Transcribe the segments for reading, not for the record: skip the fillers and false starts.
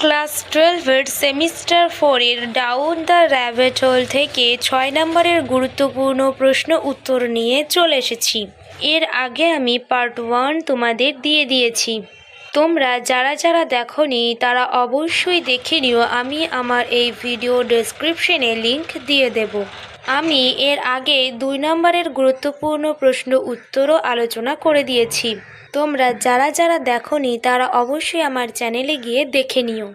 Class 12-এর semester 4-এর down the rabbit hole থেকে 6 নম্বরের গুরুত্বপূর্ণ প্রশ্ন উত্তর নিয়ে চলে এসেছি। এর আগে আমি পার্ট 1 তোমাদের দিয়ে দিয়েছি। তোমরা যারা দেখোনি তারা অবশ্যই দেখে নিও, আমি আমার এই ভিডিও ডেসক্রিপশনে লিংক দিয়ে দেব। আমি এর আগে 2 নম্বরের গুরুত্বপূর্ণ প্রশ্ন উত্তরও আলোচনা করে দিয়েছি। তোমরা যারা দেখোনি তারা অবশ্যই আমার চ্যানেলে গিয়ে দেখে নিও।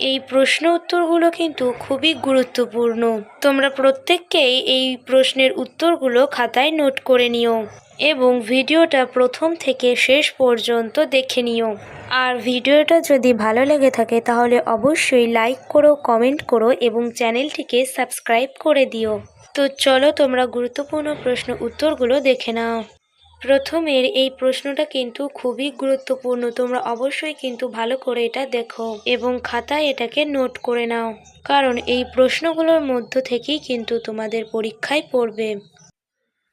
এই প্রশ্ন উত্তরগুলো কিন্তু খুবই গুরুত্বপূর্ণ। তোমরা প্রত্যেককেই এই প্রশ্নের উত্তরগুলো খাতায় নোট করে নিও এবং ভিডিওটা প্রথম থেকে শেষ পর্যন্ত দেখে নিও। আর ভিডিওটা যদি ভালো লেগে থাকে তাহলে অবশ্যই লাইক করো, কমেন্ট করো এবং চ্যানেলটিকে সাবস্ক্রাইব করে দিও। তো চলো তোমরা গুরুত্বপূর্ণ প্রশ্ন উত্তরগুলো দেখে নাও। প্রথমের এই প্রশ্নটা কিন্তু খুবই গুরুত্বপূর্ণ, তোমরা অবশ্যই কিন্তু ভালো করে এটা দেখো এবং খাতায় এটাকে নোট করে নাও, কারণ এই প্রশ্নগুলোর মধ্য থেকেই কিন্তু তোমাদের পরীক্ষায় পড়বে।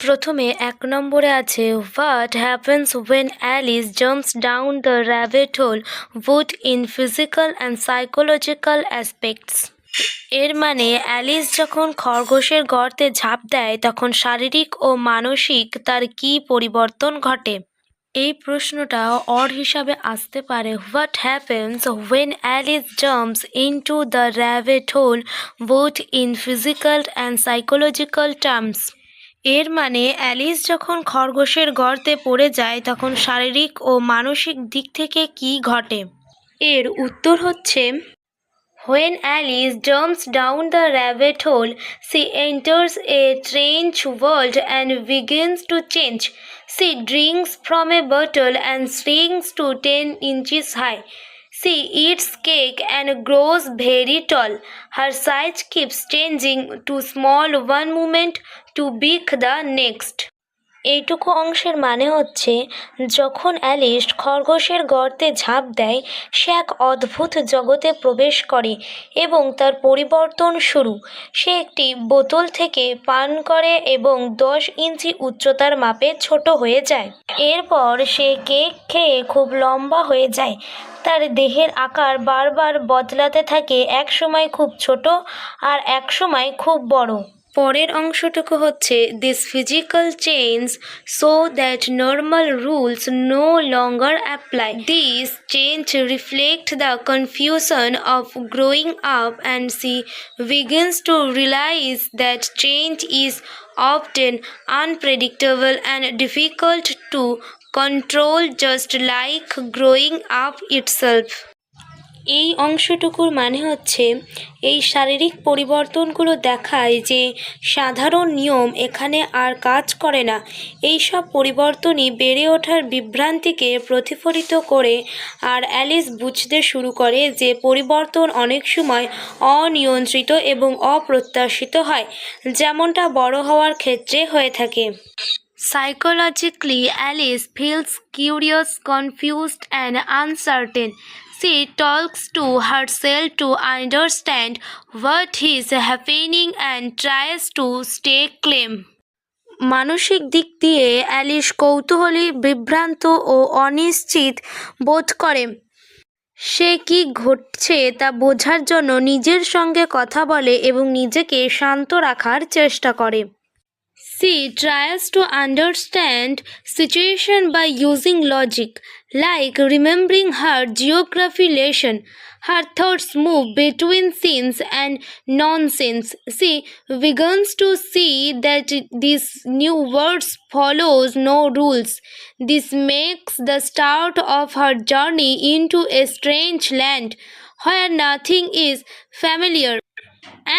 প্রথমে 1 নম্বরে আছে, what happens when Alice jumps down the rabbit hole both in physical and psychological aspects. এর মানে অ্যালিস যখন খরগোশের গর্তে ঝাঁপ দেয় তখন শারীরিক ও মানসিক তার কী পরিবর্তন ঘটে। এই প্রশ্নটা অড হিসাবে আসতে পারে, what happens when Alice jumps into the rabbit hole both in physical and psychological terms. এর মানে অ্যালিস যখন খরগোশের গর্তে পড়ে যায় তখন শারীরিক ও মানসিক দিক থেকে কী ঘটে। এর উত্তর হচ্ছে, when Alice jumps down the rabbit hole, she enters a strange world and begins to change. She drinks from a bottle and shrinks to 10 inches high. She eats cake and grows very tall. Her size keeps changing to small one moment to big the next. এইটুকু অংশের মানে হচ্ছে, যখন Alice খরগোশের গর্তে ঝাঁপ দেয় সে এক অদ্ভুত জগতে প্রবেশ করে এবং তার পরিবর্তন শুরু। সে একটি বোতল থেকে পান করে এবং 10 ইঞ্চি উচ্চতার মাপে ছোট হয়ে যায়। এরপর সে কেক খেয়ে খুব লম্বা হয়ে যায়। তার দেহের আকার বারবার বদলাতে থাকে, এক সময় খুব ছোট আর এক সময় খুব বড়। পরের অংশটুকু হচ্ছে, this physical change so that normal rules no longer apply. This change reflect the confusion of growing up and she begins to realize that change is often unpredictable and difficult to control, just like growing up itself. এই অংশটুকুর মানে হচ্ছে, এই শারীরিক পরিবর্তনগুলো দেখায় যে সাধারণ নিয়ম এখানে আর কাজ করে না। এই সব পরিবর্তনই বেড়ে ওঠার বিভ্রান্তিকে প্রতিফলিত করে আর অ্যালিস বুঝতে শুরু করে যে পরিবর্তন অনেক সময় অনিয়ন্ত্রিত এবং অপ্রত্যাশিত হয়, যেমনটা বড় হওয়ার ক্ষেত্রে হয়ে থাকে। Psychologically, Alice feels curious, confused, and uncertain. She talks to herself to understand what is happening and tries to stay calm. মানসিক দিক দিয়ে অ্যালিস কৌতূহলী, বিভ্রান্ত ও অনিশ্চিত বোধ করে। সে কি ঘটছে তা বোঝার জন্য নিজের সঙ্গে কথা বলে এবং নিজেকে শান্ত রাখার চেষ্টা করে। She tries to understand situation by using logic, like remembering her geography lesson. Her thoughts move between sense and nonsense. She begins to see that these new words follows no rules. This makes the start of her journey into a strange land where nothing is familiar,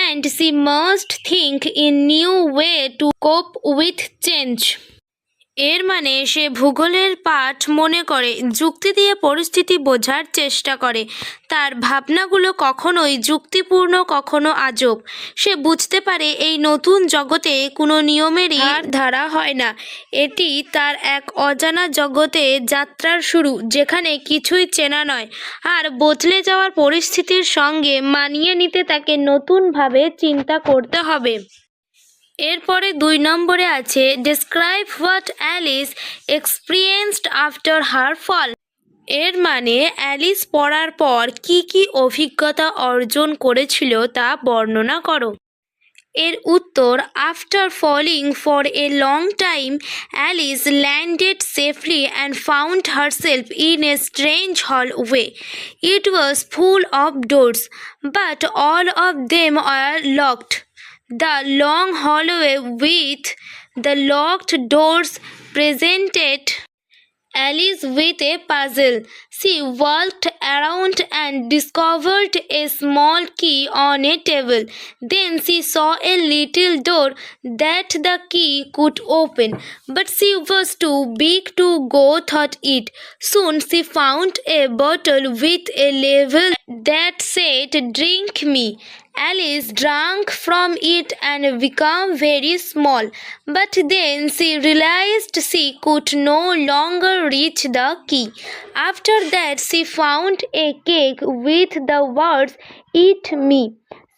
and she must think in new way to cope with change. এর মানে সে ভূগোলের পাঠ মনে করে, যুক্তি দিয়ে পরিস্থিতি বোঝার চেষ্টা করে। তার ভাবনাগুলো কখনোই যুক্তিপূর্ণ, কখনো আজব। সে বুঝতে পারে এই নতুন জগতে কোনো নিয়মেরই ধারা হয় না। এটি তার এক অজানা জগতে যাত্রার শুরু, যেখানে কিছুই চেনা নয় আর বদলে যাওয়ার পরিস্থিতির সঙ্গে মানিয়ে নিতে তাকে নতুনভাবে চিন্তা করতে হবে। এরপরে 2 নম্বরে আছে, describe what Alice experienced after her fall. এর মানে অ্যালিস পড়ার পর কি কি অভিজ্ঞতা অর্জন করেছিল তা বর্ণনা করো। এর উত্তর, after falling for a long time Alice landed safely and found herself in a strange hallway. It was full of doors but all of them are locked. The long hallway with the locked doors presented Alice with a puzzle. She walked around and discovered a small key on a table. Then she saw a little door that the key could open, but she was too big to go through it. Soon she found a bottle with a label that said, "Drink me." Alice drank from it and became very small, but then she realized she could no longer reach the key. After that, she found a cake with the words, "Eat me."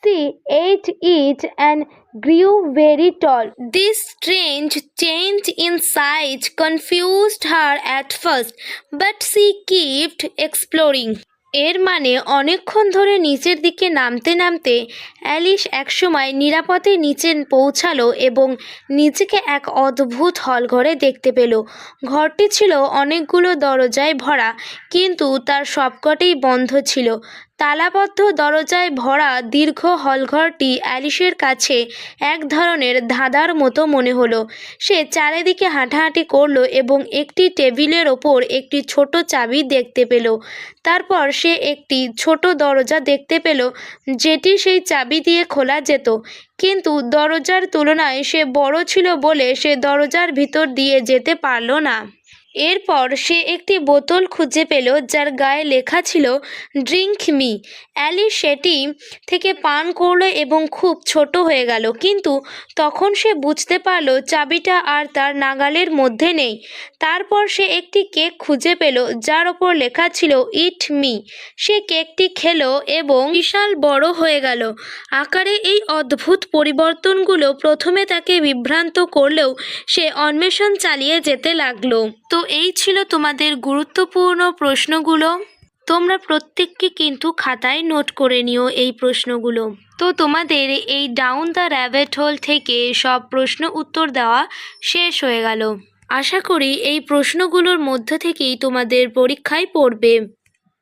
She ate it and grew very tall. This strange change in size confused her at first, but she kept exploring. এর মানে অনেকক্ষণ ধরে নিচের দিকে নামতে নামতে Alice একসময় নিরাপদে নিচে পৌঁছালো এবং নিজেকে এক অদ্ভুত হলঘরে দেখতে পেল। ঘরটি ছিল অনেকগুলো দরজায় ভরা, কিন্তু তার সবকটিই বন্ধ ছিল। তালাবদ্ধ দরজায় ভরা দীর্ঘ হলঘরটি অ্যালিসের কাছে এক ধরনের ধাঁধার মতো মনে হলো। সে চারিদিকে হাঁটাহাঁটি করলো এবং একটি টেবিলের ওপর একটি ছোট চাবি দেখতে পেল। তারপর সে একটি ছোট দরজা দেখতে পেল যেটি সেই চাবি দিয়ে খোলা যেত, কিন্তু দরজার তুলনায় সে বড় ছিল বলে সে দরজার ভিতর দিয়ে যেতে পারল না। এরপর সে একটি বোতল খুঁজে পেল যার গায়ে লেখা ছিল, "ড্রিঙ্ক মি।" অ্যালিস সেটি থেকে পান করলো এবং খুব ছোট হয়ে গেল, কিন্তু তখন সে বুঝতে পারল চাবিটা আর তার নাগালের মধ্যে নেই। তারপর সে একটি কেক খুঁজে পেল যার ওপর লেখা ছিল, "ইট মি।" সে কেকটি খেলো এবং বিশাল বড় হয়ে গেল। আকারে এই অদ্ভুত পরিবর্তনগুলো প্রথমে তাকে বিভ্রান্ত করলেও সে অন্বেষণ চালিয়ে যেতে লাগলো। তো এই ছিল তোমাদের গুরুত্বপূর্ণ প্রশ্নগুলো। তোমরা প্রত্যেককে কিন্তু খাতায় নোট করে নিও এই প্রশ্নগুলো। তো তোমাদের এই ডাউন দ্য র্যাবিট হোল থেকে সব প্রশ্ন উত্তর দেওয়া শেষ হয়ে গেল। আশা করি এই প্রশ্নগুলোর মধ্য থেকেই তোমাদের পরীক্ষায় পড়বে।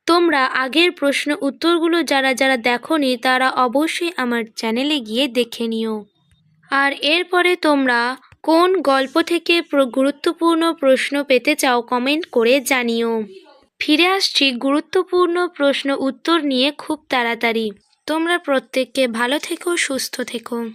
তোমরা আগের প্রশ্ন উত্তরগুলো যারা যারা দেখোনি তারা অবশ্যই আমার চ্যানেলে গিয়ে দেখে নিও। আর এরপরে তোমরা কোন গল্প থেকে গুরুত্বপূর্ণ প্রশ্ন পেতে চাও কমেন্ট করে জানিও। ফিরে আসছি গুরুত্বপূর্ণ প্রশ্ন উত্তর নিয়ে খুব তাড়াতাড়ি। তোমরা প্রত্যেককে ভালো থেকো, সুস্থ থেকো।